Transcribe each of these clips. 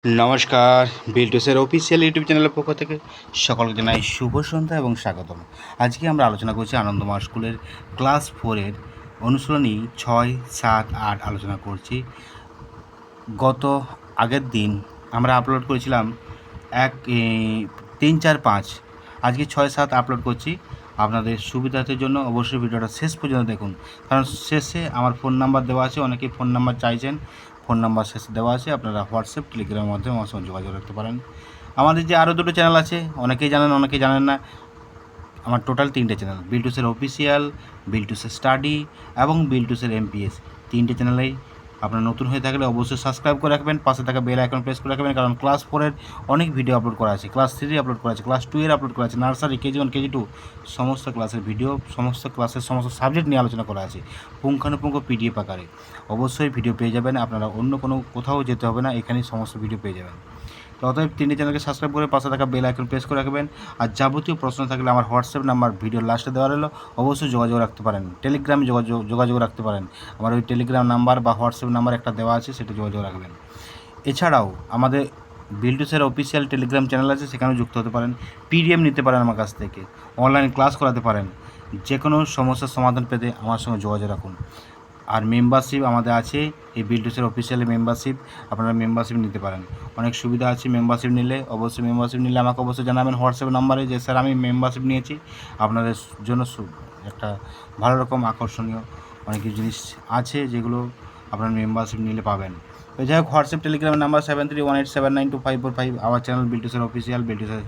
নমস্কার, বিল্টুসের official YouTube চ্যানেলের পক্ষ থেকে সকলকে জানাই শুভ সন্ধ্যা এবং স্বাগতম। আজকে আমরা আলোচনা করছি আনন্দময় স্কুলের ক্লাস 4-এর অনুশীলনী 6, 7, 8 আলোচনা করছি। আগের দিন আমরা আপলোড করেছিলাম 3, 4, 5। আজকে 6, 7 আপলোড করছি। আপনাদের সুবিধার্থের জন্য অবশ্যই ভিডিওটা শেষ পর্যন্ত দেখুন, কারণ শেষে আমার ফোন নাম্বার দেওয়া আছে। অনেকেই ফোন নাম্বার চাইছেন, ফোন নাম্বার শেষে দেওয়া আছে। আপনারা হোয়াটসঅ্যাপ, টেলিগ্রামের মাধ্যমে আমার সঙ্গে যোগাযোগ রাখতে পারেন। আমাদের যে আরও দুটো চ্যানেল আছে, অনেকেই জানেন, অনেকেই জানেন না। আমার টোটাল 3টে চ্যানেল, বিল্টুসের অফিসিয়াল, বিল্টুসের স্টাডি এবং বিল্টুসের এমপিএস। 3টে চ্যানেলেই আপনার নতুন হয়ে থাকলে অবশ্যই সাবস্ক্রাইব করে রাখবেন, পাশে থাকা বেল আইকন প্রেস করে রাখবেন, কারণ ক্লাস 4-এর অনেক ভিডিও আপলোড করা আছে, ক্লাস 3 আপলোড করা আছে, ক্লাস 2-এর আপলোড করা আছে, নার্সারি, কেজি 1, কেজি 2 সমস্ত ক্লাসের ভিডিও, সমস্ত ক্লাসের সমস্ত সাবজেক্ট নিয়ে আলোচনা করা আছে পুঙ্খানুপুঙ্খ পিডিএফ আকারে। অবশ্যই ভিডিও পেয়ে যাবেন, আপনারা অন্য কোথাও যেতে হবে না, এখানেই সমস্ত ভিডিও পেয়ে যাবেন। তো অতএব 3টে চ্যানেলকে সাবস্ক্রাইব করে পাশে থাকা বেল আইকন প্রেস করে রাখবেন। আর যাবতীয় প্রশ্ন থাকলে আমার হোয়াটসঅ্যাপ নাম্বার ভিডিওর লাস্টে দেওয়া রইল, অবশ্যই যোগাযোগ রাখতে পারেন। টেলিগ্রামে যোগাযোগ রাখতে পারেন, আমার ওই টেলিগ্রাম নাম্বার বা হোয়াটসঅ্যাপ নাম্বার একটা দেওয়া আছে, সেটা যোগাযোগ রাখবেন। এছাড়াও আমাদের বিল্টুসের অফিসিয়াল টেলিগ্রাম চ্যানেল আছে, সেখানেও যুক্ত হতে পারেন। পিডিএফ নিতে পারেন আমার কাছ থেকে, অনলাইন ক্লাস করাতে পারেন। যে কোনো সমস্যার সমাধান পেতে আমার সঙ্গে যোগাযোগ রাখুন। আর মেম্বারশিপ আমাদের আছে, এই বিল্টুসের অফিসিয়ালি মেম্বারশিপ, আপনারা মেম্বারশিপ নিতে পারেন। অনেক সুবিধা আছে মেম্বারশিপ নিলে। অবশ্যই মেম্বারশিপ নিলে আমাকে অবশ্যই জানাবেন হোয়াটসঅ্যাপ নাম্বারে যে স্যার আমি মেম্বারশিপ নিয়েছি। আপনাদের জন্য একটা ভালো রকম আকর্ষণীয় অনেক কিছু জিনিস আছে, যেগুলো আপনার মেম্বারশিপ নিলে পাবেন। তো যাই হোক, হোয়াটসঅ্যাপ টেলিগ্রামের নাম্বার 7318792545। আমার চ্যানেল বিল্টুসের অফিসিয়াল, বিল্টুসের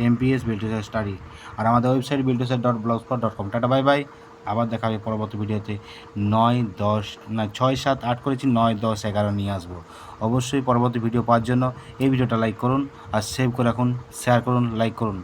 এমপিএস, বিল্টুসের স্টাডি। আর আমাদের website biltuser.blogspot.com। Tata, bye bye. আবার দেখা হবে পরবর্তী ভিডিওতে। 6, 7, 8 করেছি, 9, 10, 11 নিয়ে আসবো। অবশ্যই পরবর্তী ভিডিও পাওয়ার জন্য এই ভিডিওটা লাইক করুন, আর সেভ করে রাখুন, শেয়ার করুন, লাইক করুন।